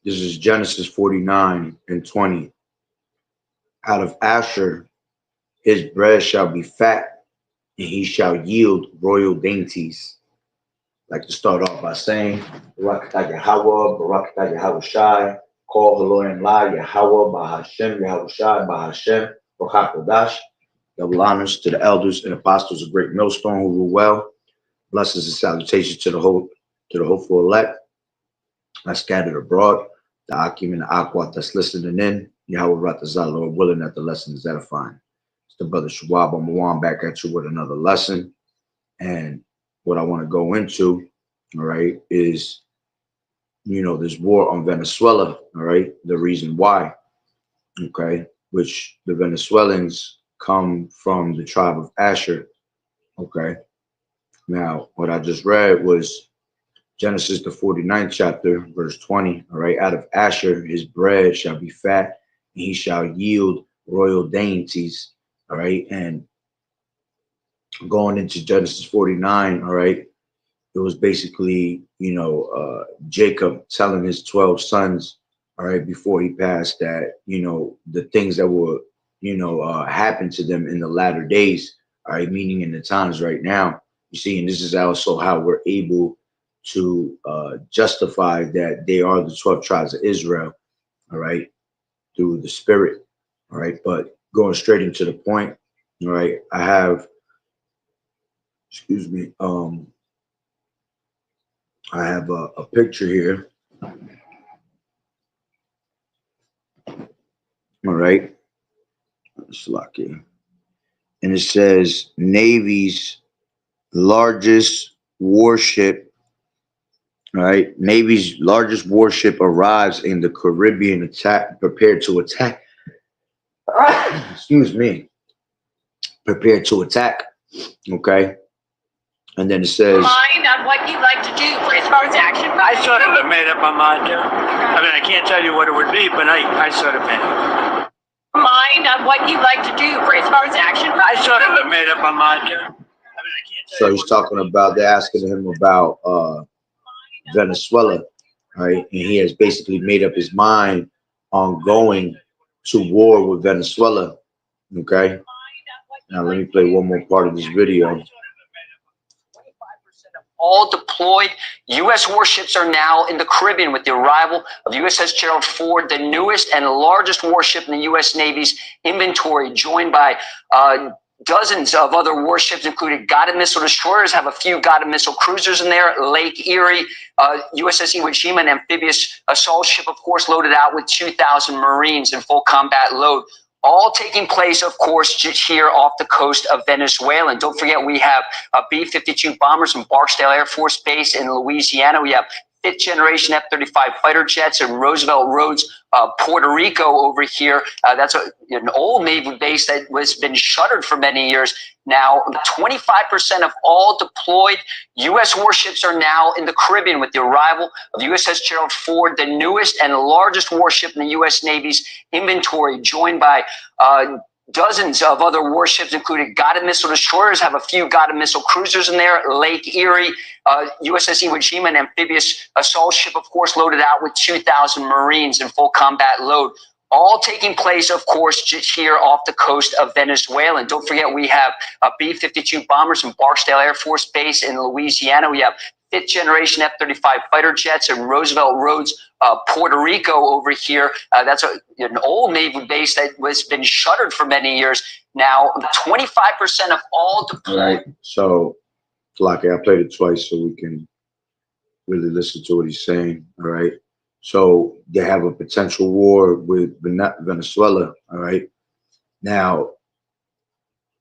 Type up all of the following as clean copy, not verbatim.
This is Genesis 49 and 20. Out of Asher his bread shall be fat, and he shall yield royal dainties. I'd like to start off by saying, Barakatah Yahweh, Barakatah Yahweh Shai, call Haloyan La, Yahweh, Bahashem, Yahweh Shai, Bahashem, Bahakodash. Double honors to the elders and apostles of Great Millstone who rule well. Blessings and salutations to the hopeful elect I scattered abroad, the Akim and the Aquat that's listening in. Yahweh Ratazah, Lord willing that the lesson is edifying. It's the brother Shawab Amawan back at you with another lesson. And what I want to go into, all right, is, this war on Venezuela, all right, the reason why, okay, which the Venezuelans come from the tribe of Asher, okay. Now, what I just read was Genesis, the 49th chapter, verse 20. All right. Out of Asher, his bread shall be fat, and he shall yield royal dainties. All right. And going into Genesis 49, all right, it was basically, Jacob telling his 12 sons, all right, before he passed that, the things that will, happen to them in the latter days, all right, meaning in the times right now. You see, and this is also how we're able to justify that they are the 12 tribes of Israel, all right, through the spirit, all right. But going straight into the point, all right, I have, excuse me, I have a picture here, all right, it's lucky, and it says Navy's largest warship. All right, Navy's largest warship arrives in the Caribbean, prepared to attack. Excuse me, prepared to attack. Okay, and then it says, mind on what you'd like to do for as far as action. I sort of made up my mind there. I mean, I can't tell you what it would be, but I sort of made up. Mind on what you'd like to do for as far as action. I sort of made up my mind there. I mean, I can't tell so you he's talking about, they're asking him about Venezuela, right? And he has basically made up his mind on going to war with Venezuela. Okay. Now let me play one more part of this video. All deployed U.S. warships are now in the Caribbean with the arrival of USS Gerald Ford, the newest and largest warship in the U.S. Navy's inventory, joined by dozens of other warships, including guided missile destroyers, have a few guided missile cruisers in there, Lake Erie, USS Iwo Jima, an amphibious assault ship, of course, loaded out with 2,000 Marines in full combat load. All taking place, of course, just here off the coast of Venezuela. And don't forget, we have B-52 bombers from Barksdale Air Force Base in Louisiana. We have fifth generation F-35 fighter jets in Roosevelt Roads, Puerto Rico over here. That's an old Navy base that has been shuttered for many years. Now, 25% of all deployed U.S. warships are now in the Caribbean with the arrival of USS Gerald Ford, the newest and largest warship in the U.S. Navy's inventory, joined by dozens of other warships, including guided missile destroyers, have a few guided missile cruisers in there, Lake Erie, USS Iwo Jima, an amphibious assault ship, of course, loaded out with 2,000 Marines in full combat load. All taking place, of course, just here off the coast of Venezuela. And don't forget, we have B-52 bombers from Barksdale Air Force Base in Louisiana. We have fifth generation F-35 fighter jets in Roosevelt Roads, Puerto Rico over here. That's an old Navy base that has been shuttered for many years. Now, 25% of all deployed. All right. So, Flake, I played it twice so we can really listen to what he's saying. All right. So they have a potential war with Venezuela. All right. Now,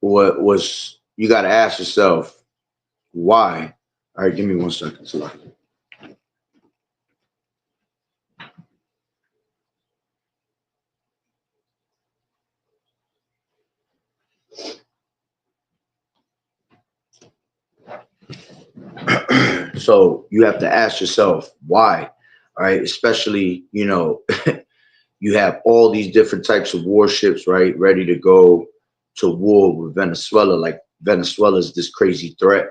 you got to ask yourself, why? All right, give me 1 second, Salaki. So you have to ask yourself why. All right, especially, you have all these different types of warships, right, ready to go to war with Venezuela. Like Venezuela is this crazy threat.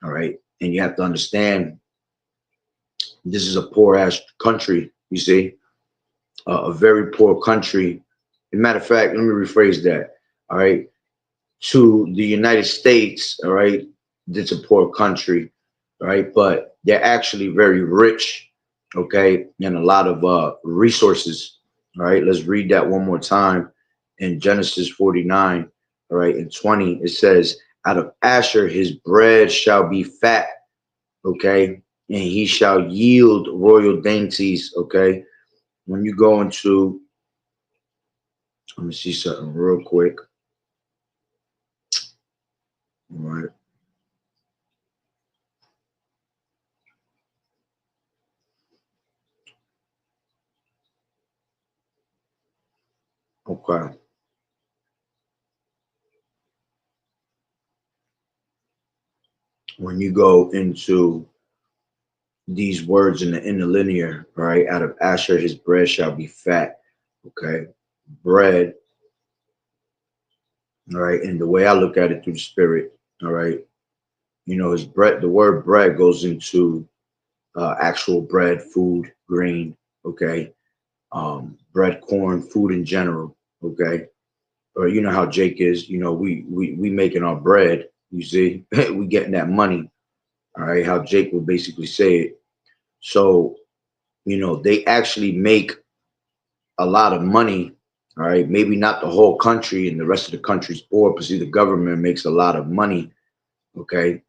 All right. And you have to understand, this is a poor ass country, you see, a very poor country. As a matter of fact, let me rephrase that. All right, to the United States, all right, it's a poor country, right? But they're actually very rich, okay, and a lot of resources. All right, let's read that one more time in Genesis 49, all right, and 20. It says, out of Asher his bread shall be fat, okay, and he shall yield royal dainties, okay. When you go into, let me see something real quick. All right. Okay. When you go into these words in the interlinear, right? Out of Asher, his bread shall be fat. Okay. Bread, all right. And the way I look at it through the spirit, all right. You know, his bread, the word bread goes into actual bread, food, grain, okay. Bread, corn, food in general, okay. Or you know how Jake is, you know, we making our bread, you see, we getting that money, all right. How Jake would basically say it. So, you know, they actually make a lot of money. All right, maybe not the whole country and the rest of the country's poor, but see, the government makes a lot of money. Okay,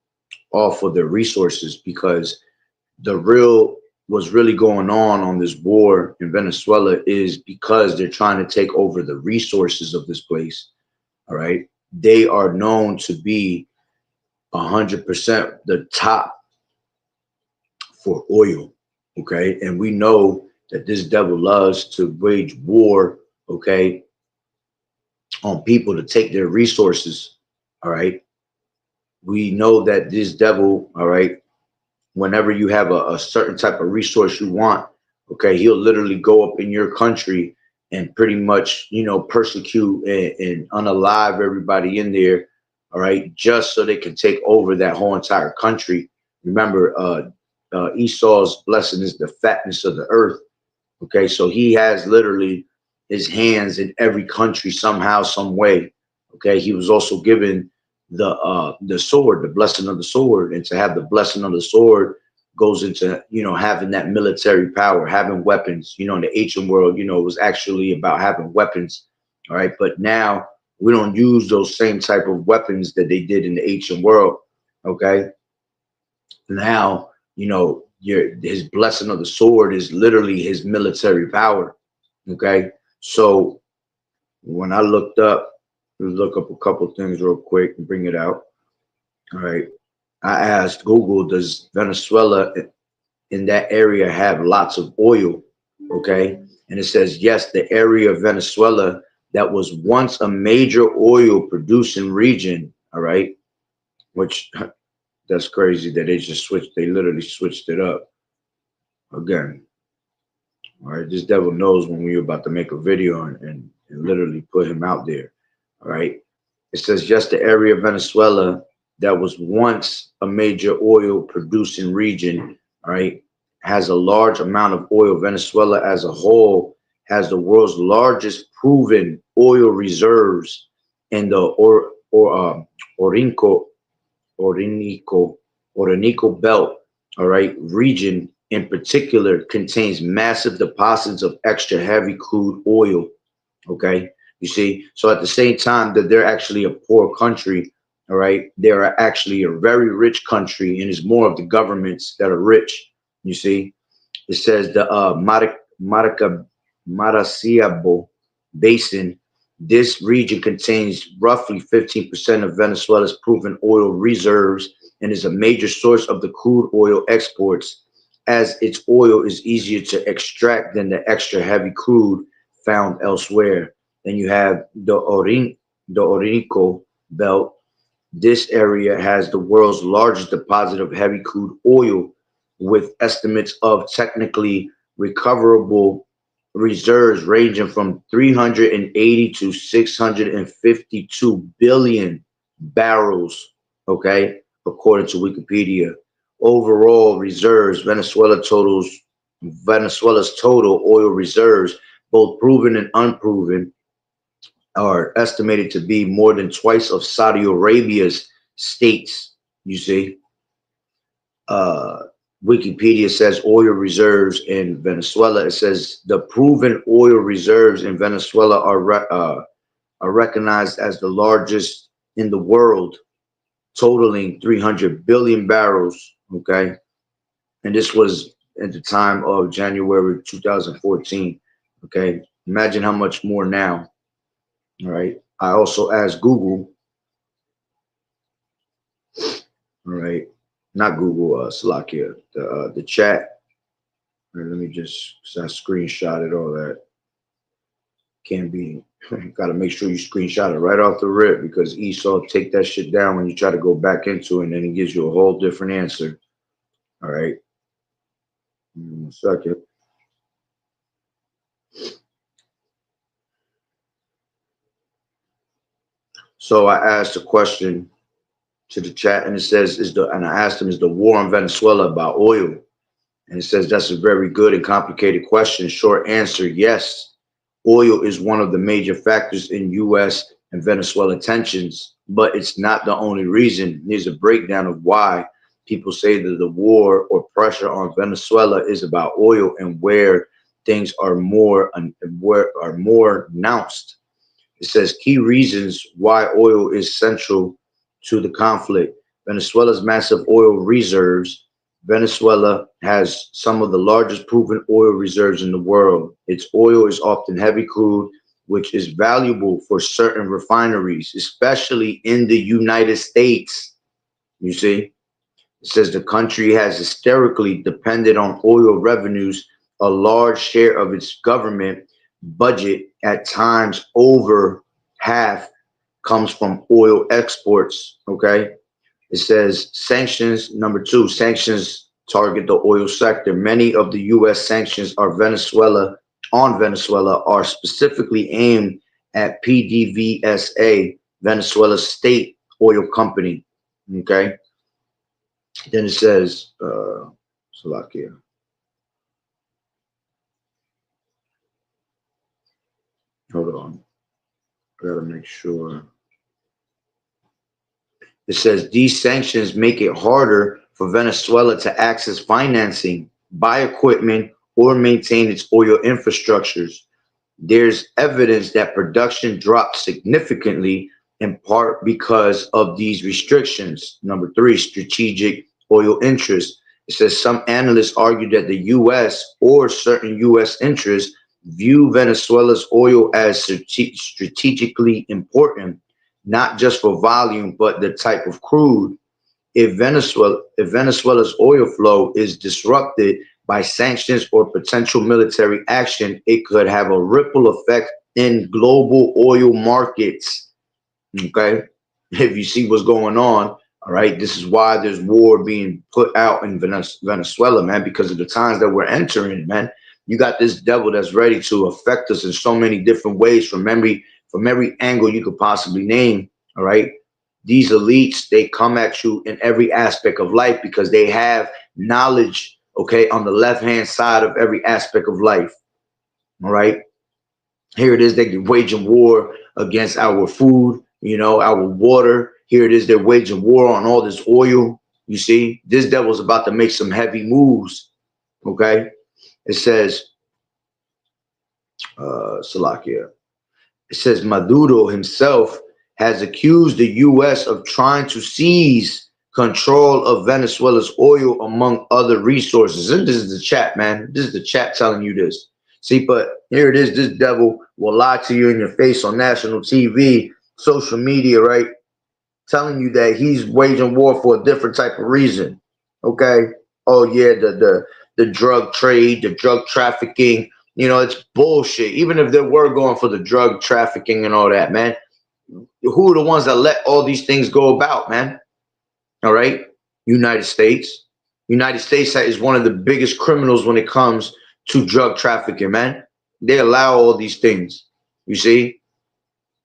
all for their resources because the real what's really going on this war in Venezuela is because they're trying to take over the resources of this place. All right, they are known to be 100% the top for oil. Okay, and we know that this devil loves to wage war. Okay, on people to take their resources. All right. We know that this devil, all right, whenever you have a certain type of resource you want, okay, he'll literally go up in your country and pretty much, you know, persecute and unalive everybody in there, all right, just so they can take over that whole entire country. Remember, Esau's blessing is the fatness of the earth. Okay, so he has literally his hands in every country somehow, some way. Okay, he was also given the sword, the blessing of the sword, and to have the blessing of the sword goes into, you know, having that military power, having weapons. You know, in the ancient world, you know, it was actually about having weapons. All right, but now we don't use those same type of weapons that they did in the ancient world. Okay, now you know your his blessing of the sword is literally his military power. Okay, so when I looked up, look up a couple things real quick and bring it out. All right, I asked Google, does Venezuela in that area have lots of oil? Okay, and it says yes, the area of Venezuela that was once a major oil producing region, all right, which that's crazy that they just switched, they literally switched it up again. All right, this devil knows when we're about to make a video and literally put him out there. All right, it says just the area of Venezuela that was once a major oil producing region, all right, has a large amount of oil. Venezuela as a whole has the world's largest proven oil reserves in the Orinoco Orinoco, Orinoco Belt, all right, region in particular contains massive deposits of extra heavy crude oil. Okay, you see, so at the same time that they're actually a poor country, all right, they are actually a very rich country, and it's more of the governments that are rich. You see, it says the Maracaibo Basin. This region contains roughly 15% of Venezuela's proven oil reserves and is a major source of the crude oil exports, as its oil is easier to extract than the extra heavy crude found elsewhere. Then you have the Orinoco Belt. This area has the world's largest deposit of heavy crude oil, with estimates of technically recoverable reserves ranging from 380 to 652 billion barrels, okay, according to Wikipedia. Overall reserves, Venezuela's total oil reserves both proven and unproven, are estimated to be more than twice of Saudi Arabia's states. You see, uh, Wikipedia says oil reserves in Venezuela. It says the proven oil reserves in Venezuela are recognized as the largest in the world, totaling 300 billion barrels. Okay, and this was at the time of January 2014. Okay, imagine how much more now. All right. I also asked Google. All right, not Google, Slovakia, the chat. All right, let me just, 'cause I screenshotted all that. Can't be, got to make sure you screenshot it right off the rip, because Esau take that shit down when you try to go back into it, and then he gives you a whole different answer. All right, 1 second. So I asked a question to the chat, and it says, and I asked him, is the war on Venezuela about oil? And it says, that's a very good and complicated question. Short answer, yes. Oil is one of the major factors in U.S. and Venezuela tensions, but it's not the only reason. Here's a breakdown of why people say that the war or pressure on Venezuela is about oil, and where things are more announced. It says key reasons why oil is central to the conflict. Venezuela's massive oil reserves. Venezuela has some of the largest proven oil reserves in the world. Its oil is often heavy crude, which is valuable for certain refineries, especially in the United States. You see, it says the country has historically depended on oil revenues. A large share of its government budget, at times over half, comes from oil exports. Okay. It says sanctions. Number two, sanctions target the oil sector. Many of the U.S. sanctions are Venezuela are specifically aimed at PDVSA, Venezuela's state oil company. Okay. Then it says, Slovakia. Hold on. Gotta make sure. It says these sanctions make it harder for Venezuela to access financing, buy equipment, or maintain its oil infrastructures. There's evidence that production dropped significantly, in part because of these restrictions. Number three, strategic oil interests. It says some analysts argue that the U.S. or certain U.S. interests view Venezuela's oil as strategically important, not just for volume, but the type of crude. If Venezuela's oil flow is disrupted by sanctions or potential military action, it could have a ripple effect in global oil markets. Okay, if you see what's going on, all right, this is why there's war being put out in Venezuela, man, because of the times that we're entering, man. You got this devil that's ready to affect us in so many different ways, from every angle you could possibly name. All right, these elites, they come at you in every aspect of life because they have knowledge, okay, on the left hand side of every aspect of life. All right, here it is, they're waging war against our food, our water. Here it is, they're waging war on all this oil. You see, this devil's about to make some heavy moves. Okay, it says, Salakia. It says Maduro himself has accused the U.S. of trying to seize control of Venezuela's oil, among other resources. And this is the chat, man. This is the chat telling you this. See, but here it is. This devil will lie to you in your face on national TV, social media, right? Telling you that he's waging war for a different type of reason. Okay. Oh yeah, the drug trade, the drug trafficking. It's bullshit. Even if they were going for the drug trafficking and all that, man, who are the ones that let all these things go about, man? All right. United States. United States is one of the biggest criminals when it comes to drug trafficking, man. They allow all these things. You see?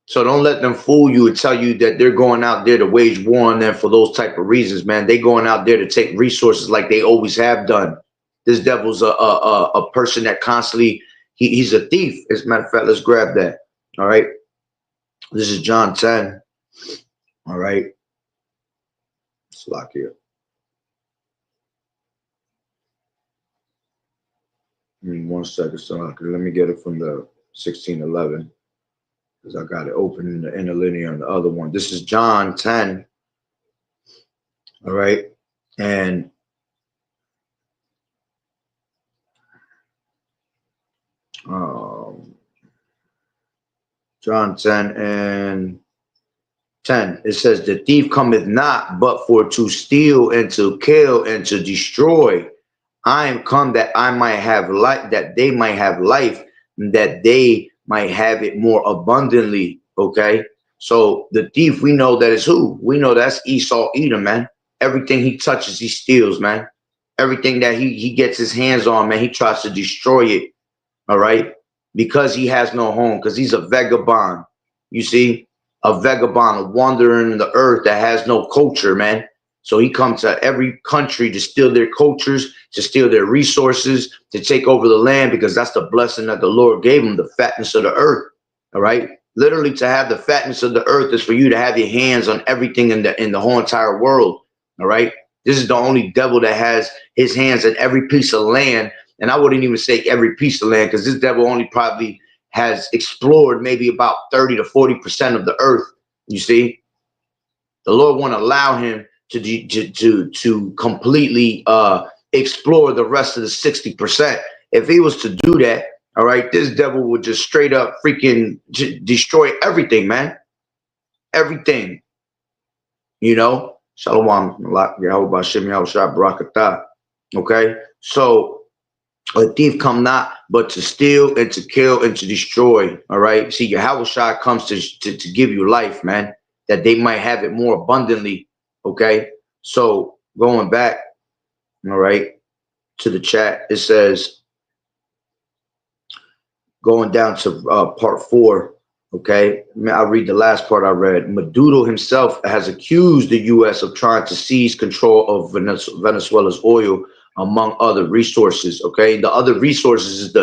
So don't let them fool you and tell you that they're going out there to wage war on them for those type of reasons, man. They going out there to take resources like they always have done. This devil's a person that constantly, He's a thief. As a matter of fact, let's grab that. All right. This is John 10. All right. Let's lock here. One second, so let me get it from the 1611 because I got it open in the interlinear on the other one. This is John 10. All right. And John 10 and 10. It says, the thief cometh not but for to steal and to kill and to destroy. I am come that I might have life, that they might have life, and that they might have it more abundantly. Okay. So the thief, we know that is who? We know that's Esau Edom, man. Everything he touches, he steals, man. Everything that he gets his hands on, man, he tries to destroy it. All right. Because he has no home, because he's a vagabond. You see, a vagabond, a wanderer in the earth that has no culture, man. So he comes to every country to steal their cultures, to steal their resources, to take over the land, because that's the blessing that the Lord gave him, the fatness of the earth. All right. Literally, to have the fatness of the earth is for you to have your hands on everything in the whole entire world. All right. This is the only devil that has his hands in every piece of land. And I wouldn't even say every piece of land, because this devil only probably has explored maybe about 30 to 40% of the earth. You see, the Lord won't allow him to completely explore the rest of the 60%. If he was to do that, all right, this devil would just straight up freaking destroy everything, man. Everything. You know, Shalom, Yahweh Shem Yahushua Barakatah. Okay, so a thief come not but to steal and to kill and to destroy. All right. See, Yahweh comes to give you life, man, that they might have it more abundantly. Okay. So going back, all right, to the chat, it says, going down to part 4. Okay. I'll read the last part I read. Maduro himself has accused the U.S. of trying to seize control of Venezuela's oil, among other resources. Okay, the other resources is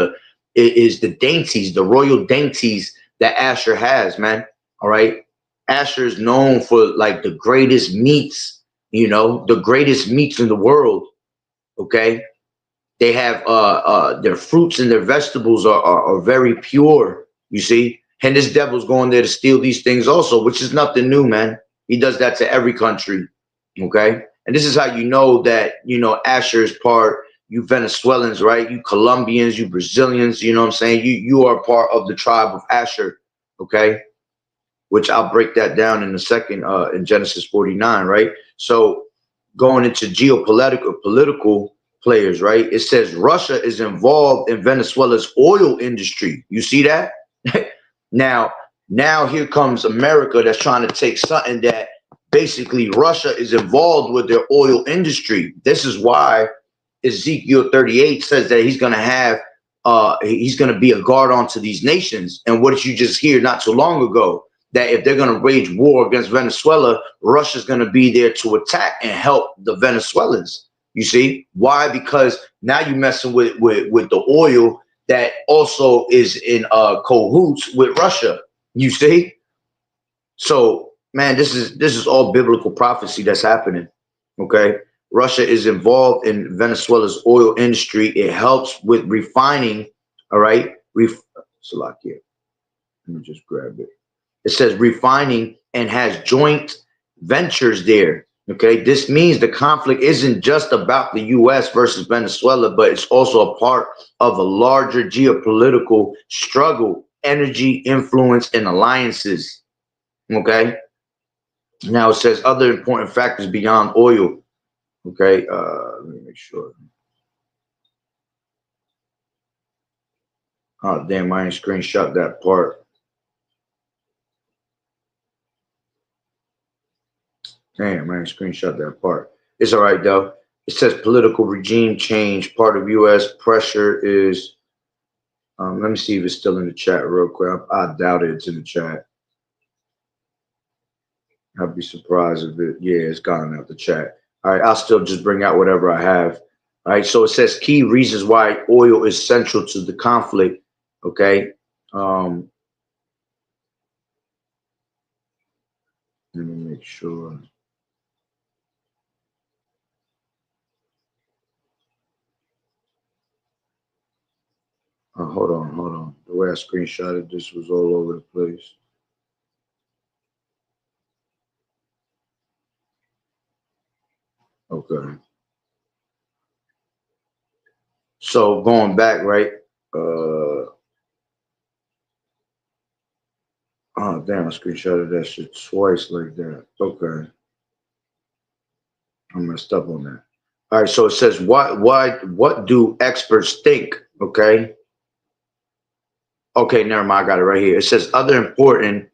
the dainties, the royal dainties that Asher has, man. All right, Asher is known for like the greatest meats, you know, the greatest meats in the world. Okay, they have their fruits and their vegetables are very pure. You see, and this devil's going there to steal these things also, which is nothing new, man. He does that to every country. Okay. And this is how you know that, you know, Asher is part, you Venezuelans, right? You Colombians, you Brazilians, you know what I'm saying? You are part of the tribe of Asher, okay? Which I'll break that down in a second in Genesis 49, right? So going into political players, right? It says Russia is involved in Venezuela's oil industry. You see that? Now here comes America that's trying to take something that basically Russia is involved with their oil industry. This is why Ezekiel 38 says that he's going to be a guard onto these nations. And what did you just hear not too long ago? That if they're going to wage war against Venezuela, Russia's going to be there to attack and help the Venezuelans. You see why? Because now you're messing with the oil that also is in cahoots with Russia. You see, so man, this is all biblical prophecy that's happening. Okay, Russia is involved in Venezuela's oil industry. It helps with refining. All right, Salakia. Let me just grab it. It says refining and has joint ventures there. Okay, this means the conflict isn't just about the U.S. versus Venezuela, but it's also a part of a larger geopolitical struggle, energy, influence, and alliances. Okay. Now it says other important factors beyond oil. Okay. Let me make sure. Oh, damn, I ain't screenshot that part. Damn, I ain't screenshot that part. It's all right, though. It says political regime change. Part of U.S. pressure is, let me see if it's still in the chat real quick. I doubt it's in the chat. I'd be surprised if it, yeah, it's gone out the chat. All right, I'll still just bring out whatever I have. All right, so it says key reasons why oil is central to the conflict. Okay. Let me make sure. Hold on, hold on. The way I screenshotted this was all over the place. Okay. So going back, right? Oh damn, I screenshotted that shit twice like that. Okay. I messed up on that. All right, so it says what do experts think? Okay. Okay, never mind. I got it right here. It says other important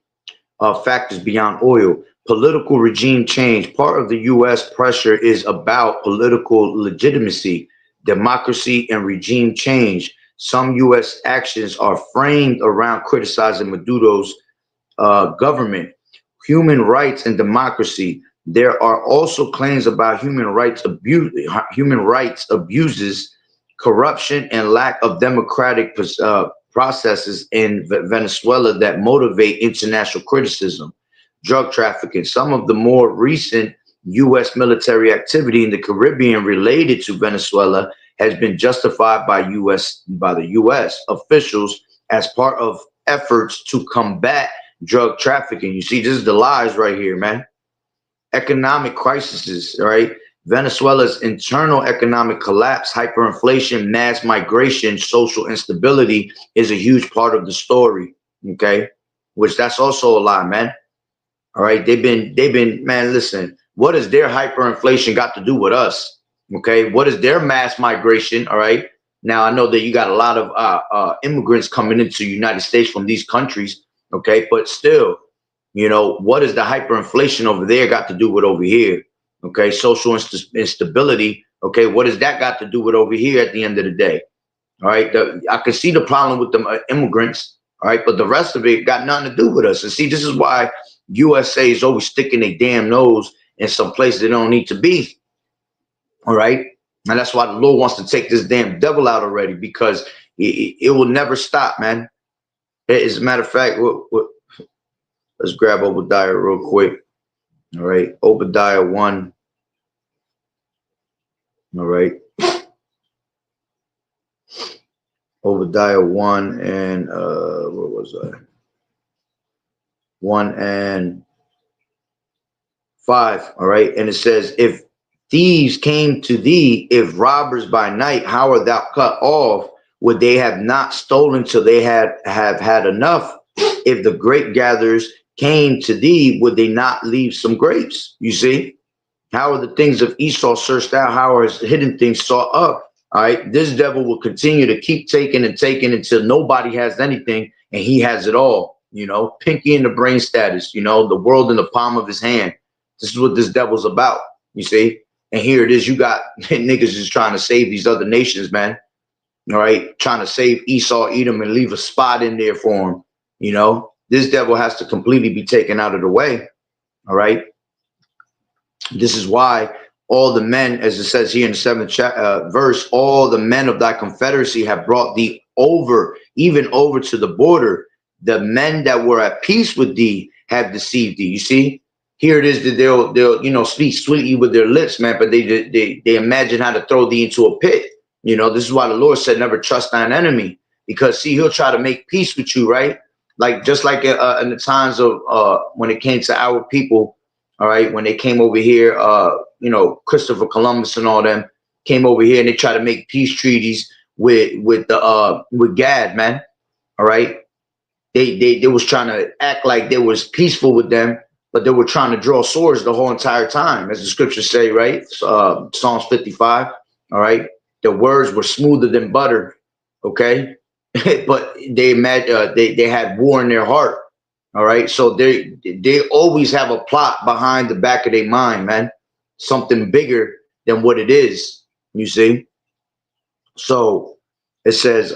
factors beyond oil. Political regime change. Part of the U.S. pressure is about political legitimacy, democracy, and regime change. Some U.S. actions are framed around criticizing Maduro's government, human rights, and democracy. There are also claims about human rights abuses, corruption, and lack of democratic processes in Venezuela that motivate international criticism. Drug trafficking. Some of the more recent U.S. military activity in the Caribbean related to Venezuela has been justified by the U.S. officials as part of efforts to combat drug trafficking. You see, this is the lies right here, man. Economic crises, right? Venezuela's internal economic collapse, hyperinflation, mass migration, social instability is a huge part of the story. Okay, which that's also a lie, man. All right, they've been, man. Listen, what has their hyperinflation got to do with us? Okay, what is their mass migration? All right. Now I know that you got a lot of immigrants coming into the United States from these countries. Okay, but still, what is the hyperinflation over there got to do with over here? Okay, social instability. Okay, what has that got to do with over here at the end of the day? All right, I can see the problem with the immigrants. All right, but the rest of it got nothing to do with us. And see, this is why USA is always sticking a damn nose in some place they don't need to be. All right, and that's why the Lord wants to take this damn devil out already, because it will never stop, man. As a matter of fact, let's grab Obadiah real quick. All right, Obadiah 1. All right, Obadiah 1 and what was I? 1 and 5. All right, and it says, if thieves came to thee, if robbers by night, how art thou cut off? Would they have not stolen till they have had enough? If the grape gatherers came to thee, would they not leave some grapes? You see, how are the things of Esau searched out? How are his hidden things sought up? All right, this devil will continue to keep taking and taking until nobody has anything and he has it all. Pinky in the brain status, the world in the palm of his hand. This is what this devil's about, you see? And here it is, you got niggas just trying to save these other nations, man. All right, trying to save Esau, Edom, and leave a spot in there for him. This devil has to completely be taken out of the way. All right. This is why all the men, as it says here in the 7th verse, all the men of thy confederacy have brought thee over, even over to the border. The men that were at peace with thee have deceived thee. You see, here it is that they'll speak sweetly with their lips, man, but they imagine how to throw thee into a pit. This is why the Lord said, never trust thine enemy, because see, he'll try to make peace with you, right? Like just like in the times of when it came to our people. All right, when they came over here, Christopher Columbus and all them came over here and they tried to make peace treaties with Gad, man. All right, they was trying to act like they was peaceful with them, but they were trying to draw swords the whole entire time, as the scriptures say, right? Psalms 55. All right, the words were smoother than butter. Okay, but they had war in their heart. All right, so they always have a plot behind the back of their mind, man. Something bigger than what it is, you see. So it says,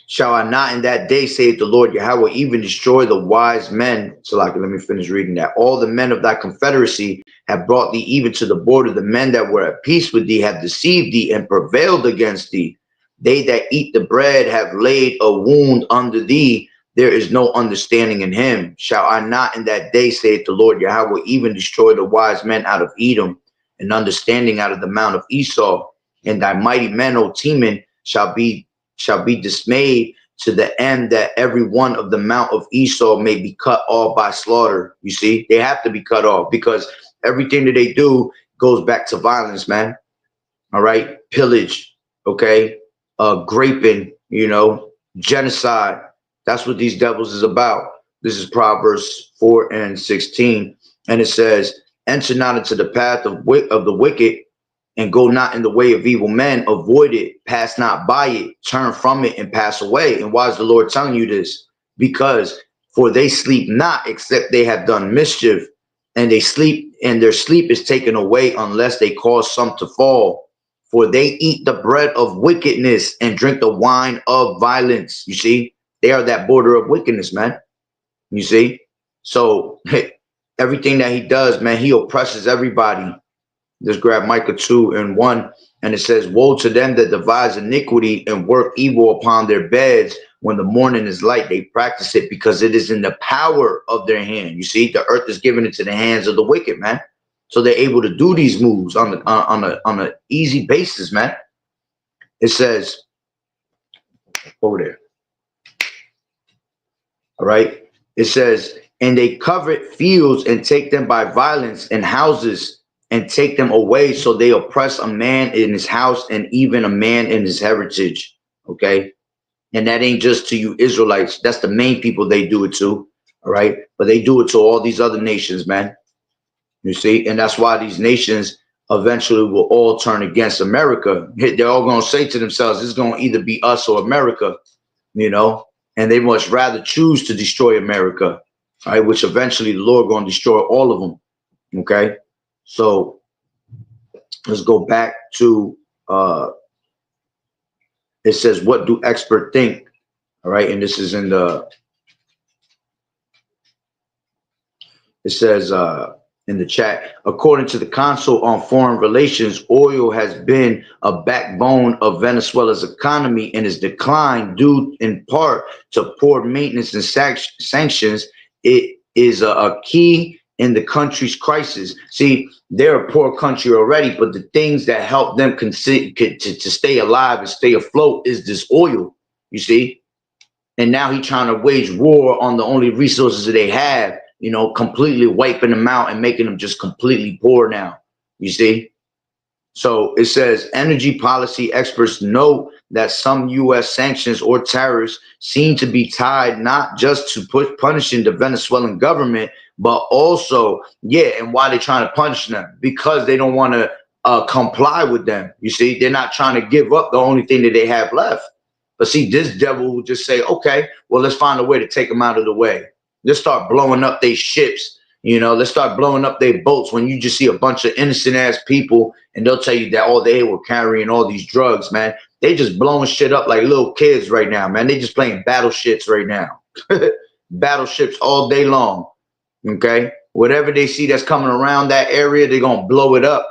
shall I not in that day, save the Lord Yahweh, even destroy the wise men? So let me finish reading that. All the men of thy confederacy have brought thee even to the border. The men that were at peace with thee have deceived thee and prevailed against thee. They that eat the bread have laid a wound under thee. There is no understanding in him. Shall I not in that day, saith the Lord Yahweh, even destroy the wise men out of Edom, and understanding out of the mount of Esau, and thy mighty men, O Teman, shall be dismayed, to the end that every one of the mount of Esau may be cut off by slaughter. You see, they have to be cut off because everything that they do goes back to violence, man. All right, pillage, okay, graping, you know, genocide. That's what these devils is about. This is Proverbs 4:16, and it says, "Enter not into the path of the wicked, and go not in the way of evil men. Avoid it, pass not by it, turn from it, and pass away." And why is the Lord telling you this? Because for they sleep not, except they have done mischief, and they sleep, and their sleep is taken away unless they cause some to fall. For they eat the bread of wickedness and drink the wine of violence. You see, they are that border of wickedness, man. You see, so everything that he does, man, he oppresses everybody. Let's grab Micah 2:1, and it says, "Woe to them that devise iniquity and work evil upon their beds. When the morning is light, they practice it, because it is in the power of their hand." You see, the earth is given into the hands of the wicked, man. So they're able to do these moves on a easy basis, man. It says over there. All right. It says, "And they covet fields and take them by violence, and houses and take them away. So they oppress a man in his house, and even a man in his heritage." Okay. And that ain't just to you Israelites. That's the main people they do it to. All right. But they do it to all these other nations, man. You see, and that's why these nations eventually will all turn against America. They're all going to say to themselves, it's going to either be us or America, you know, and they must rather choose to destroy America, all right, which eventually the Lord going to destroy all of them. Okay, so let's go back to, it says, "What do experts think?" All right, and this is in it says, in the chat, "According to the Council on Foreign Relations, oil has been a backbone of Venezuela's economy and is declined due in part to poor maintenance and sanctions. It is a key in the country's crisis." See, they're a poor country already, but the things that help them to stay alive and stay afloat is this oil, you see? And now he's trying to wage war on the only resources that they have, you know, completely wiping them out and making them just completely poor now, you see? So it says, "Energy policy experts note that some U.S. sanctions or tariffs seem to be tied not just to punishing the Venezuelan government, but also, yeah, and why they're trying to punish them? Because they don't want to comply with them. You see, they're not trying to give up the only thing that they have left. But see, this devil will just say, okay, well, let's find a way to take them out of the way. Let's start blowing up their ships. You know, let's start blowing up their boats when you just see a bunch of innocent ass people and they'll tell you that, oh, they were carrying all these drugs, man. They just blowing shit up like little kids right now, man. They just playing battleships right now. Battleships all day long. Okay. Whatever they see that's coming around that area, they're going to blow it up,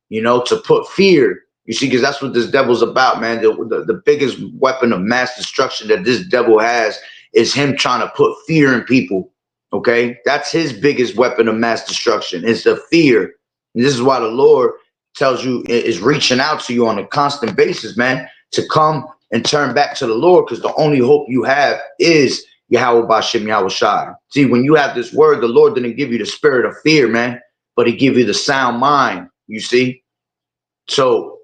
you know, to put fear. You see, because that's what this devil's about, man. The biggest weapon of mass destruction that this devil has is him trying to put fear in people. Okay, that's his biggest weapon of mass destruction, is the fear. And this is why the Lord tells you, is reaching out to you on a constant basis, man, to come and turn back to the Lord, because the only hope you have is Yahweh Bashem Yahweh Shai. See, when you have this word, the Lord didn't give you the spirit of fear, man, but he give you the sound mind, you see? So,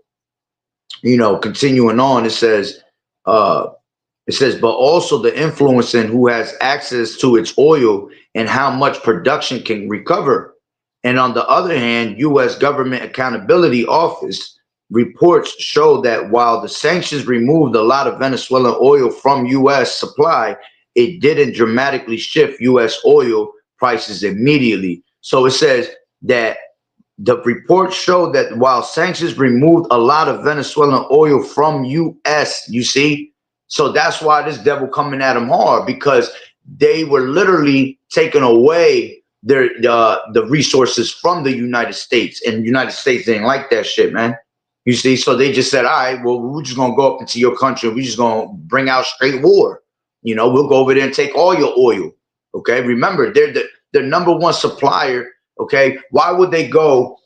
you know, continuing on, it says, but also the influence in who has access to its oil and how much production can recover. And on the other hand, U.S. Government Accountability Office reports show that while the sanctions removed a lot of Venezuelan oil from U.S. supply, it didn't dramatically shift U.S. oil prices immediately. So it says that the report showed that while sanctions removed a lot of Venezuelan oil from U.S., you see, so that's why this devil coming at them hard, because they were literally taking away the resources from the United States, and the United States didn't like that shit, man. You see, so they just said, all right, well, we're just gonna go up into your country and we're just gonna bring out straight war. You know, we'll go over there and take all your oil. Okay, remember, they're the number one supplier. Okay, why would they go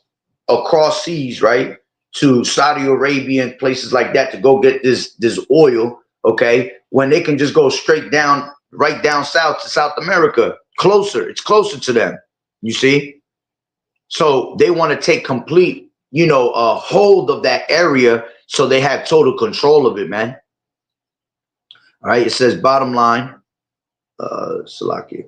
across seas, right, to Saudi Arabia and places like that to go get this oil? Okay, when they can just go straight down, right down south to South America, closer. It's closer to them. You see, so they want to take complete, hold of that area, so they have total control of it, man. All right, it says bottom line, Salaki.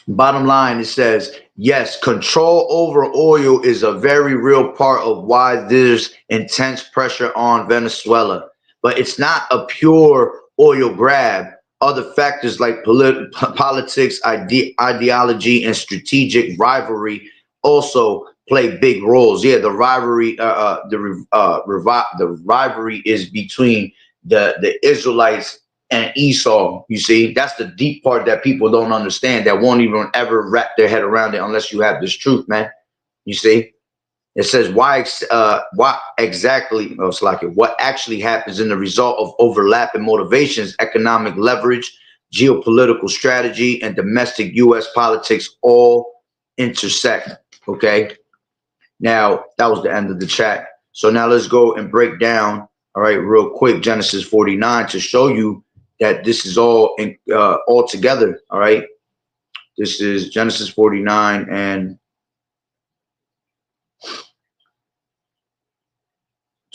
Bottom line, it says, yes, control over oil is a very real part of why there's intense pressure on Venezuela. But it's not a pure oil grab. Other factors like politics, ideology, and strategic rivalry also play big roles. Yeah, the rivalry, the rivalry is between the Israelites and Esau. You see, that's the deep part that people don't understand, that won't even ever wrap their head around it unless you have this truth, man. You see, it says why exactly, oh, it's like what actually happens in the result of overlapping motivations, economic leverage, geopolitical strategy, and domestic U.S. politics all intersect. Okay, now that was the end of the chat. So now let's go and break down, all right, real quick, Genesis 49 to show you that this is all together. All right, this is Genesis 49 and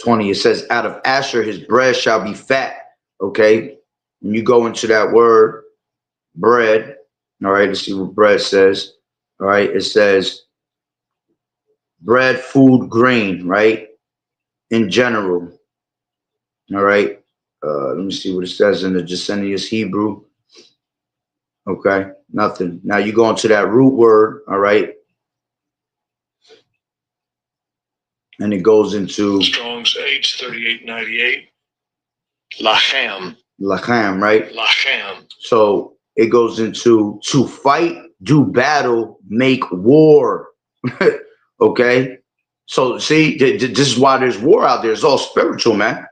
20. It says, out of Asher his bread shall be fat. Okay, when you go into that word bread, all right, let's see what bread says. All right, it says bread, food, grain, right, in general. All right, let me see what it says in the Gesenius Hebrew. Okay, nothing. Now you go into that root word, all right, and it goes into Strong's H3898. Lachem. Lachem, right? Lachem. So it goes into to fight, do battle, make war. Okay, so see, this is why there's war out there. It's all spiritual, man.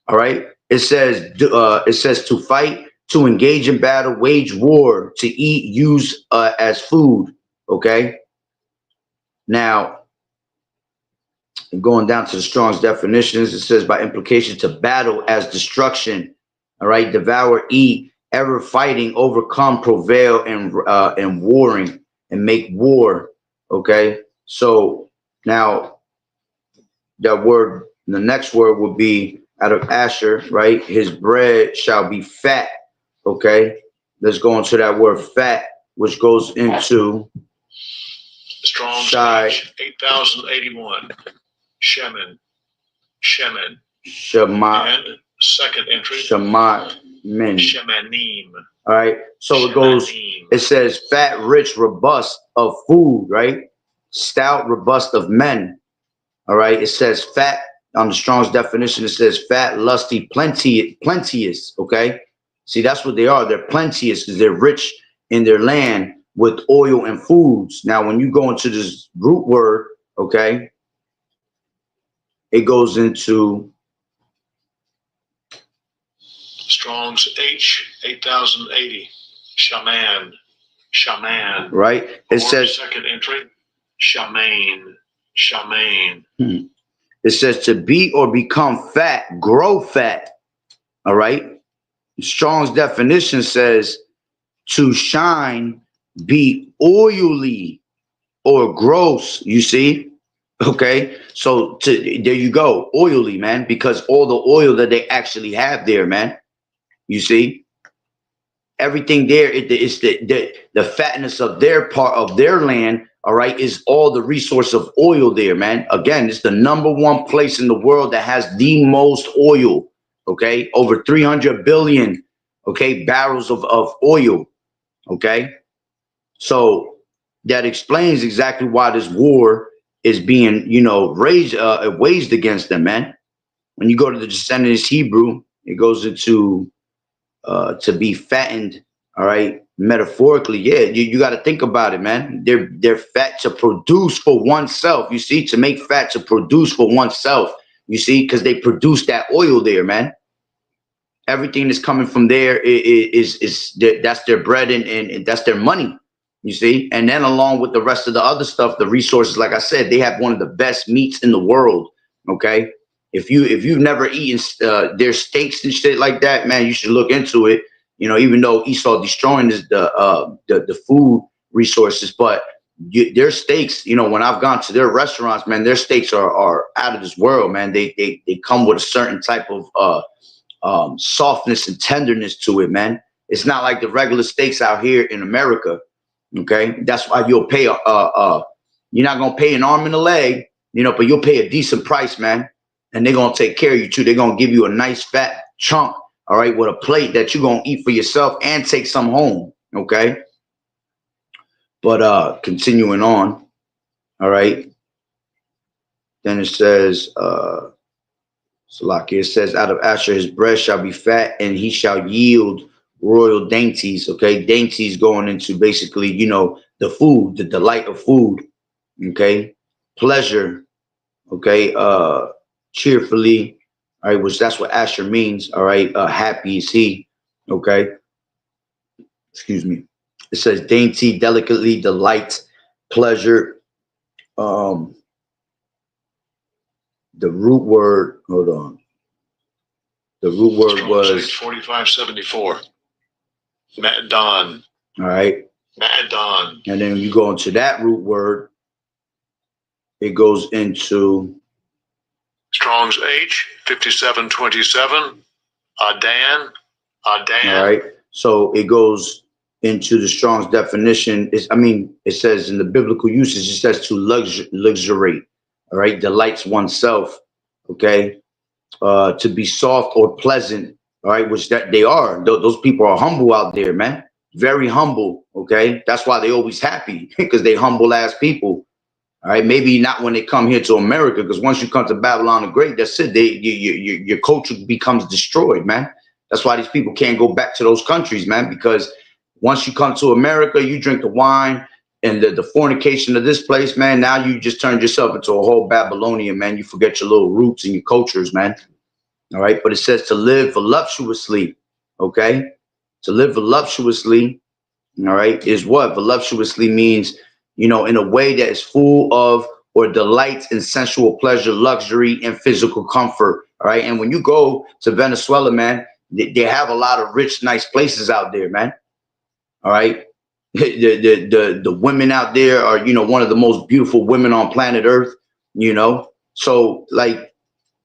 All right, it says to fight, to engage in battle, wage war, to eat, use as food. Okay, now going down to the Strong's definitions, it says by implication to battle as destruction. All right, devour, eat, ever fighting, overcome, prevail, and warring, and make war. Okay, so now that word, the next word would be out of Asher, right? His bread shall be fat. Okay, let's go into that word fat, which goes into Strong's 8081. Shemin. Shema. And second entry. Shema min. Shemanim. All right. So it goes, it says fat, rich, robust of food, right? Stout, robust of men. All right. It says fat on the Strong's definition. It says fat, lusty, plenteous. Okay. See, that's what they are. They're plenteous because they're rich in their land with oil and foods. Now, when you go into this root word, okay, it goes into Strong's H8080. Shaman. Right. It says second entry. Shamain. It says to be or become fat, grow fat. All right. Strong's definition says to shine, be oily or gross. You see? Okay. So there you go. Oily, man, because all the oil that they actually have there, man. You see? Everything there is the fatness of their part of their land, all right, is all the resource of oil there, man. Again, it's the number one place in the world that has the most oil, okay? Over 300 billion, okay, barrels of oil, okay? So that explains exactly why this war is being, waged against them, man. When you go to the Descendants Hebrew, it goes into to be fattened, all right, Metaphorically, yeah, you got to think about it, man. They're fat to produce for oneself. You see, to make fat to produce for oneself. You see, because they produce that oil there, man. Everything that's coming from there that's their bread and that's their money. You see, and then along with the rest of the other stuff, the resources, like I said, they have one of the best meats in the world. Okay, if you've never eaten their steaks and shit like that, man, you should look into it. You know, even though Esau destroying the food resources, but their steaks, you know, when I've gone to their restaurants, man, their steaks are out of this world, man. They come with a certain type of softness and tenderness to it, man. It's not like the regular steaks out here in America. Okay, that's why you'll pay you're not gonna pay an arm and a leg, you know, but you'll pay a decent price, man. And they're gonna take care of you too. They're gonna give you a nice fat chunk, all right, with a plate that you're gonna eat for yourself and take some home. Okay. But continuing on, all right. Then it says, Salaki, it says, out of Asher his breast shall be fat, and he shall yield royal dainties. Okay, dainties going into basically, you know, the food, the delight of food. Okay, pleasure. Okay, cheerfully. All right, which that's what Asher means. All right, happy is he. Okay, excuse me. It says dainty, delicately, delight, pleasure. The root word, hold on. The root word was 4574. Madon. All right. Madon. And then when you go into that root word, it goes into Strong's H 5727. Adan. Adan. all right. So it goes into the Strong's definition. It says in the biblical usage, it says to luxuriate. All right, delights oneself. Okay, to be soft or pleasant. All right, which that they are. Those people are humble out there, man. Very humble. Okay, that's why they always happy because they humble ass people. All right, maybe not when they come here to America, because once you come to Babylon the Great, that's it. Your culture becomes destroyed, man. That's why these people can't go back to those countries, man. Because once you come to America, you drink the wine and the fornication of this place, man. Now you just turned yourself into a whole Babylonian, man. You forget your little roots and your cultures, man. All right, but it says to live voluptuously. Okay, to live voluptuously. All right, is what voluptuously means. You know, in a way that is full of or delights in sensual pleasure, luxury, and physical comfort. All right. And when you go to Venezuela, man, they have a lot of rich, nice places out there, man. All right. The women out there are, you know, one of the most beautiful women on planet Earth, you know. So like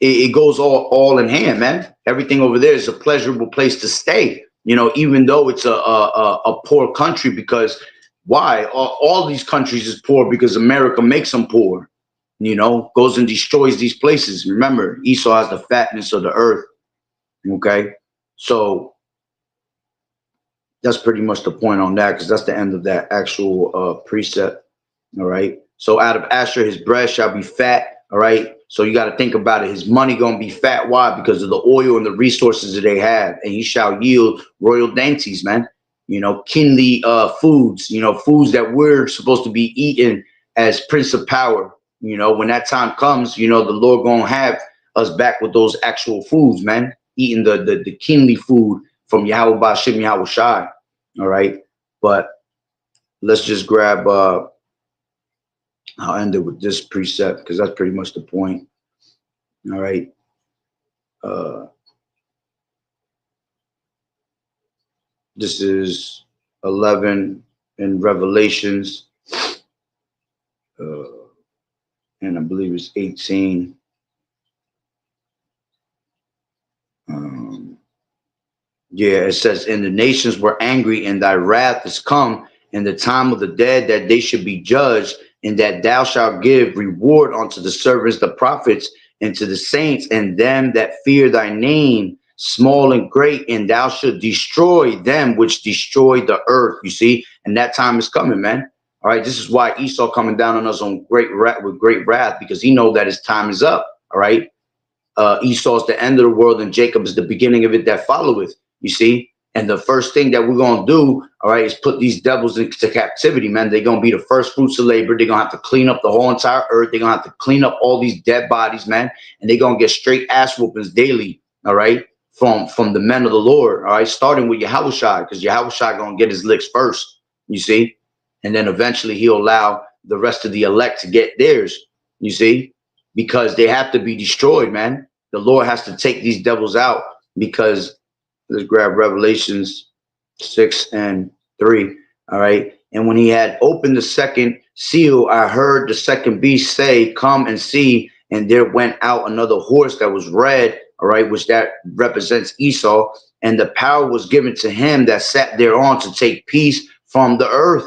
it goes all in hand, man. Everything over there is a pleasurable place to stay, you know, even though it's a poor country, because why? All these countries is poor because America makes them poor, you know, goes and destroys these places. Remember, Esau has the fatness of the earth. Okay. So that's pretty much the point on that, because that's the end of that actual precept. All right. So out of Asher, his breast shall be fat. All right. So you got to think about it. His money going to be fat. Why? Because of the oil and the resources that they have. And he shall yield royal dainties, man. You know, kingly foods, you know, foods that we're supposed to be eating as Prince of Power. You know, when that time comes, you know, the Lord gonna have us back with those actual foods, man. Eating the kingly food from Yahweh Bashim Yahweh Shai. All right. But let's just grab I'll end it with this precept because that's pretty much the point. All right. This is 11 in Revelations, and I believe it's 18. Yeah, it says, and the nations were angry, and thy wrath is come, in the time of the dead, that they should be judged, and that thou shalt give reward unto the servants, the prophets, and to the saints, and them that fear thy name, small and great, and thou should destroy them which destroy the earth. You see, and that time is coming, man. All right, this is why Esau coming down on us on with great wrath, because he know that his time is up. All right, Esau is the end of the world, and Jacob is the beginning of it that followeth. You see, And the first thing that we're going to do, all right, is put these devils into captivity, man. They're going to be the first fruits of labor. They're going to have to clean up the whole entire earth. They're going to have to clean up all these dead bodies, man. And they're going to get straight ass whoopings daily, all right, from the men of the Lord, all right, starting with Yahushua, because Yahushua going to get his licks first, you see. And then eventually he'll allow the rest of the elect to get theirs, you see, because they have to be destroyed, man. The Lord has to take these devils out because, let's grab Revelations 6:3. All right. And when he had opened the second seal, I heard the second beast say, come and see. And there went out another horse that was red, all right, which that represents Esau. And the power was given to him that sat thereon to take peace from the earth,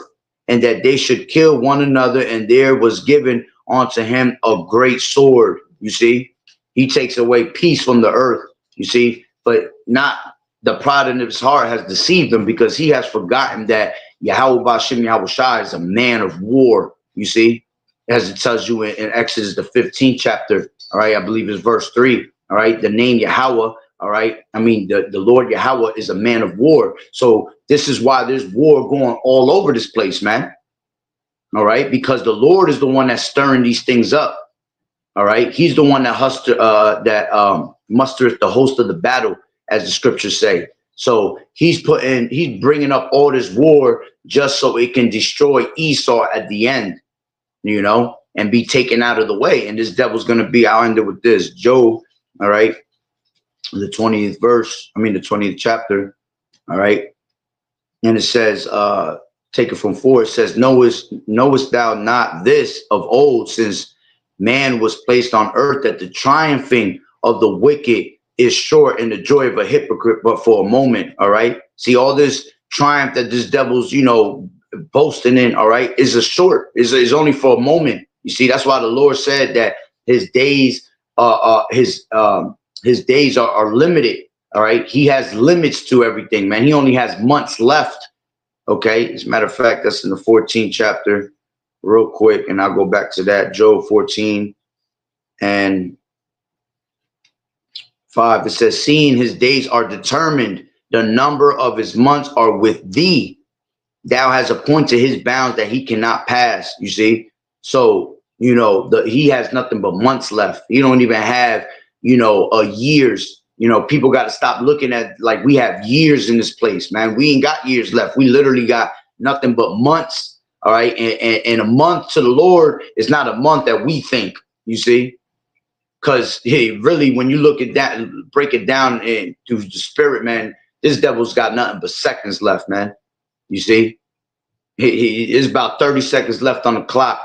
and that they should kill one another. And there was given unto him a great sword. You see, he takes away peace from the earth, you see, but not the pride in his heart has deceived him, because he has forgotten that Yahweh Bashem Yahushua is a man of war, you see, as it tells you in Exodus, the 15th chapter, all right, I believe it's verse 3, all right, the name Yahweh, all right, I mean, the Lord Yahweh is a man of war. So this is why there's war going all over this place, man, all right, because the Lord is the one that's stirring these things up, all right, he's the one that mustereth the host of the battle, as the scriptures say. So he's bringing up all this war just so it can destroy Esau at the end, you know, and be taken out of the way. And this devil's going to be, I'll end it with this, Job, all right, the 20th verse, I mean, the 20th chapter, all right. And it says, take it from 4, it says, knowest thou not this of old, since man was placed on earth, that the triumphing of the wicked is short and the joy of a hypocrite but for a moment, all right? See, all this triumph that this devil's, you know, boasting in, all right, is is only for a moment. You see, that's why the Lord said that his days are limited, all right? He has limits to everything, man. He only has months left, okay? As a matter of fact, that's in the 14th chapter, real quick, and I'll go back to that, Job 14 and 5, it says, seeing his days are determined, the number of his months are with thee. Thou hast appointed his bounds that he cannot pass, you see? So, you know, he has nothing but months left. He don't even have, you know, years. You know, people got to stop looking at like we have years in this place, man. We ain't got years left. We literally got nothing but months, all right? And a month to the Lord is not a month that we think, you see? Because, hey, really, when you look at that and break it down through the spirit, man, this devil's got nothing but seconds left, man. You see? It's about 30 seconds left on the clock,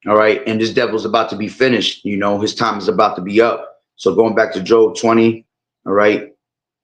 all right? And this devil's about to be finished, you know? His time is about to be up. So going back to Job 20, all right?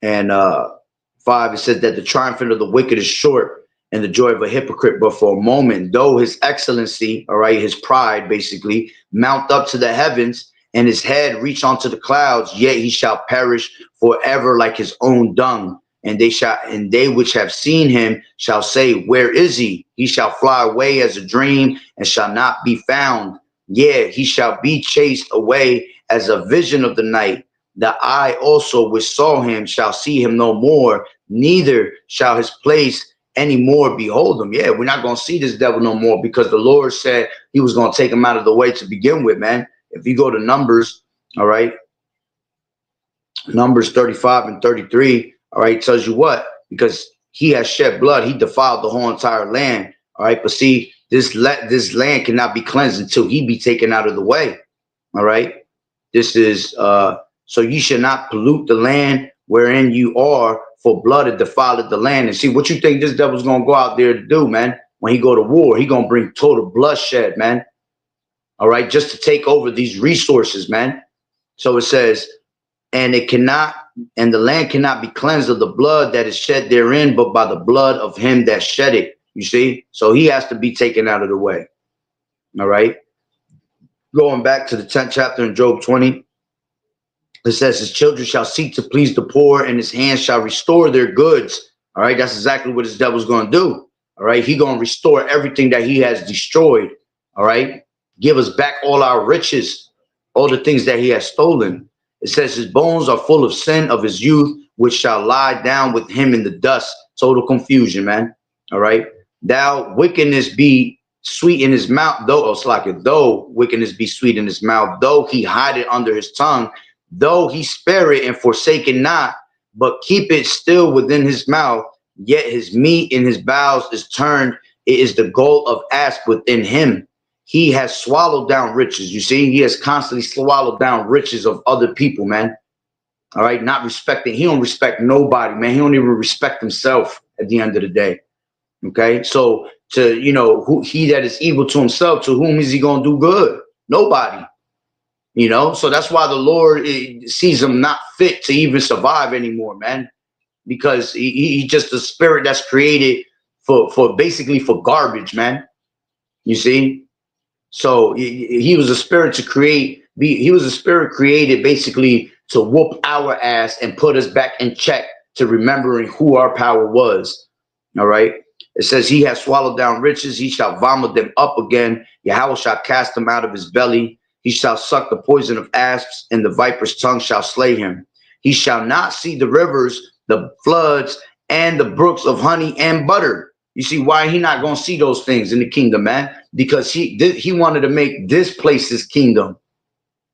And 5, it said that the triumphant of the wicked is short and the joy of a hypocrite but for a moment. Though his excellency, all right, his pride, basically, mount up to the heavens, and his head reach onto the clouds, yet he shall perish forever like his own dung. And they which have seen him shall say, where is he? He shall fly away as a dream and shall not be found. Yeah, he shall be chased away as a vision of the night. The eye also which saw him shall see him no more, neither shall his place any more behold him. Yeah, we're not going to see this devil no more, because the Lord said he was going to take him out of the way to begin with, man. If you go to Numbers, all right, Numbers 35 and 33, all right, tells you what? Because he has shed blood, he defiled the whole entire land, all right? But see, this land cannot be cleansed until he be taken out of the way, all right? This is, so you should not pollute the land wherein you are, for blood it defileth the land. And see, what you think this devil's going to go out there to do, man? When he go to war, he going to bring total bloodshed, man. All right, just to take over these resources, man. So it says, and the land cannot be cleansed of the blood that is shed therein, but by the blood of him that shed it. You see? So he has to be taken out of the way. All right. Going back to the 10th chapter in Job 20, it says, his children shall seek to please the poor, and his hands shall restore their goods. All right. That's exactly what this devil's going to do. All right. He going to restore everything that he has destroyed. All right. Give us back all our riches, all the things that he has stolen. It says his bones are full of sin of his youth, which shall lie down with him in the dust. Total confusion, man. All right. Thou wickedness be sweet in his mouth, though, it's like it, though wickedness be sweet in his mouth, though he hide it under his tongue, though he spare it and forsake it not, but keep it still within his mouth, yet his meat in his bowels is turned. It is the gall of asp within him. He has swallowed down riches. You see, he has constantly swallowed down riches of other people, man. All right, not respecting. He don't respect nobody, man. He don't even respect himself at the end of the day. Okay, so to he that is evil to himself, to whom is he gonna do good? Nobody. So that's why the Lord sees him not fit to even survive anymore, man, because he's just a spirit that's created for basically for garbage, man. You see, so he was a spirit to create. He was a spirit created basically to whoop our ass and put us back in check to remembering who our power was. All right. It says he has swallowed down riches. He shall vomit them up again. Yahweh shall cast them out of his belly. He shall suck the poison of asps, and the viper's tongue shall slay him. He shall not see the rivers, the floods, and the brooks of honey and butter. You see why he not going to see those things in the kingdom, man? Because he wanted to make this place his kingdom.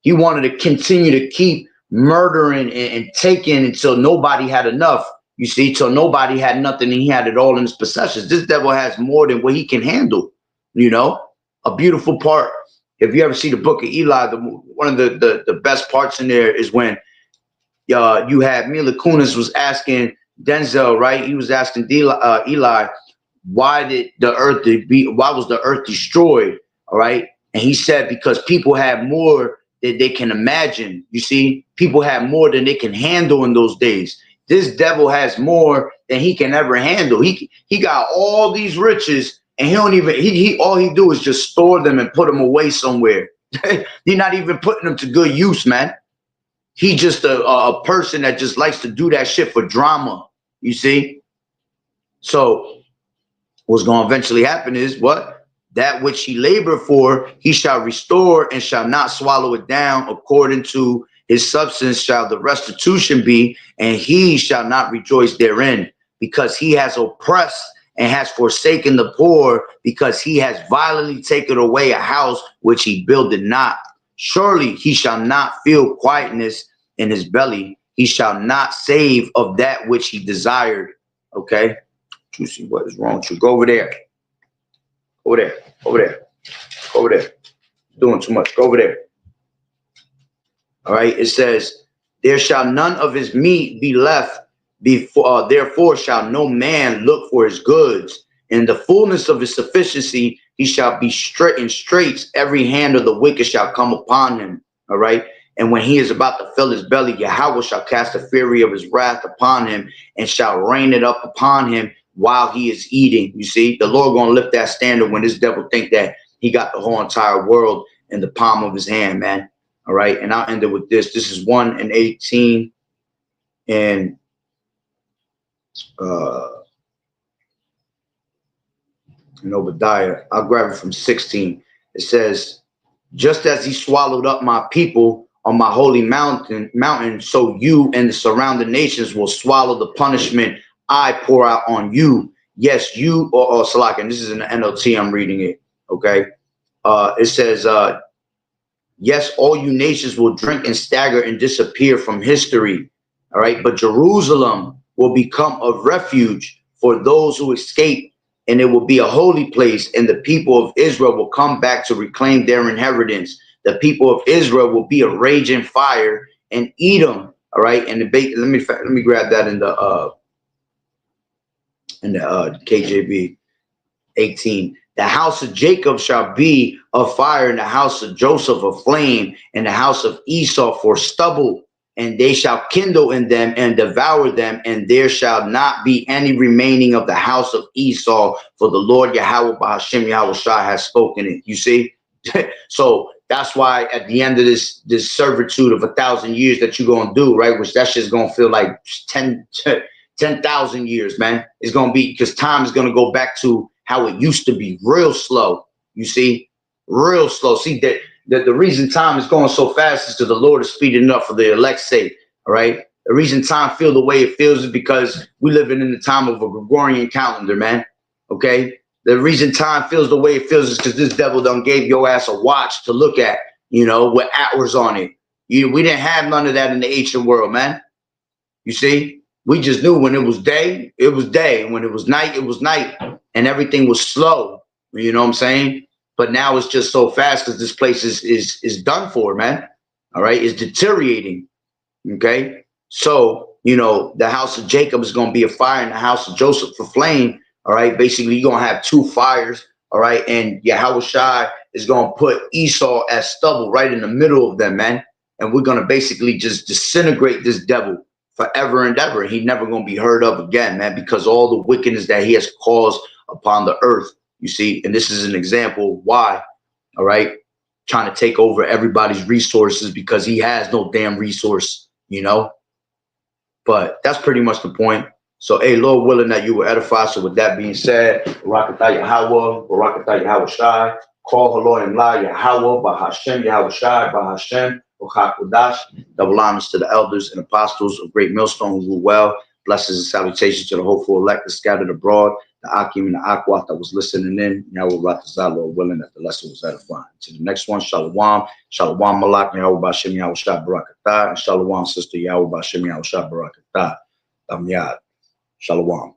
He wanted to continue to keep murdering and taking until nobody had enough. You see, till nobody had nothing and he had it all in his possessions. This devil has more than what he can handle. A beautiful part. If you ever see the book of Eli, one of the best parts in there is when you had Mila Kunis was asking Denzel, right? He was asking Eli, why was the earth destroyed? All right. And he said, because people had more than they can imagine. You see, people had more than they can handle in those days. This devil has more than he can ever handle. He got all these riches, and he don't even all he do is just store them and put them away somewhere. He's not even putting them to good use, man. He just a person that just likes to do that shit for drama. You see? So what's going to eventually happen is what? That which he labored for, he shall restore and shall not swallow it down. According to his substance shall the restitution be, and he shall not rejoice therein, because he has oppressed and has forsaken the poor, because he has violently taken away a house which he builded not. Surely he shall not feel quietness in his belly. He shall not save of that which he desired. Okay. You see what is wrong with you. Go over there. Over there. Over there. Over there. Doing too much. Go over there. All right. It says, there shall none of his meat be left. Before, therefore shall no man look for his goods. In the fullness of his sufficiency, he shall be straight in straits. Every hand of the wicked shall come upon him. All right. And when he is about to fill his belly, Yahweh shall cast the fury of his wrath upon him and shall rain it up upon him while he is eating. You see, the Lord going to lift that standard when this devil think that he got the whole entire world in the palm of his hand, man. All right. And I'll end it with this. This is 1:18 and in Obadiah. I'll grab it from 16. It says, just as he swallowed up my people on my holy mountain, so you and the surrounding nations will swallow the punishment I pour out on you. Yes, you or Salak, and this is in the NLT, I'm reading it. Okay. It says, yes, all you nations will drink and stagger and disappear from history. All right. But Jerusalem will become a refuge for those who escape, and it will be a holy place, and the people of Israel will come back to reclaim their inheritance. The people of Israel will be a raging fire and eat them. All right. And let me grab that in the KJV 18. The house of Jacob shall be a fire, and the house of Joseph a flame, and the house of Esau for stubble. And they shall kindle in them and devour them, and there shall not be any remaining of the house of Esau, for the Lord Yahweh Bahashem Yahweh Shai has spoken it. You see? So that's why at the end of this servitude of 1,000 years that you're going to do, right, which that shit's going to feel like 10,000 years, man. It's going to be, because time is going to go back to how it used to be, real slow. You see? Real slow. See, that the reason time is going so fast is because the Lord is speeding up for the elect's sake. All right. The reason time feels the way it feels is because we living in the time of a Gregorian calendar, man. Okay? The reason time feels the way it feels is because this devil done gave your ass a watch to look at, you know, with hours on it. We didn't have none of that in the ancient world, man. You see? We just knew when it was day, it was day. When it was night, and everything was slow. You know what I'm saying? But now it's just so fast because this place is done for, man. All right? It's deteriorating. Okay? So, you know, the house of Jacob is going to be a fire, and the house of Joseph a flame. All right? Basically, you're going to have two fires. All right? And Yahweh Shai is going to put Esau as stubble right in the middle of them, man. And we're going to basically just disintegrate this devil forever and ever. He never going to be heard of again, man, because all the wickedness that he has caused upon the earth, you see. And this is an example of why, all right, trying to take over everybody's resources because he has no damn resource, you know. But that's pretty much the point. So, hey, Lord willing that you will edify. So with that being said, Barakatah Yahweh, Barakatah Yahweh Shai, call Halor and La Yahweh, Bahashem Yahweh Shai, Bahashem, Kodash. Double honors to the elders and apostles of Great Millstone who rule well. Blessings and salutations to the hopeful elect scattered abroad, the Akim and the Akwat that was listening in. Yahweh Ratazah, Lord willing that the lesson was edifying. To the next one, Shalom. Shalom Malak, Yahweh Bashem Yahweh Shai Barakatah. And Shalom, Sister Yahweh Bashem Yahweh Shai Barakatah. Yad. Shalom.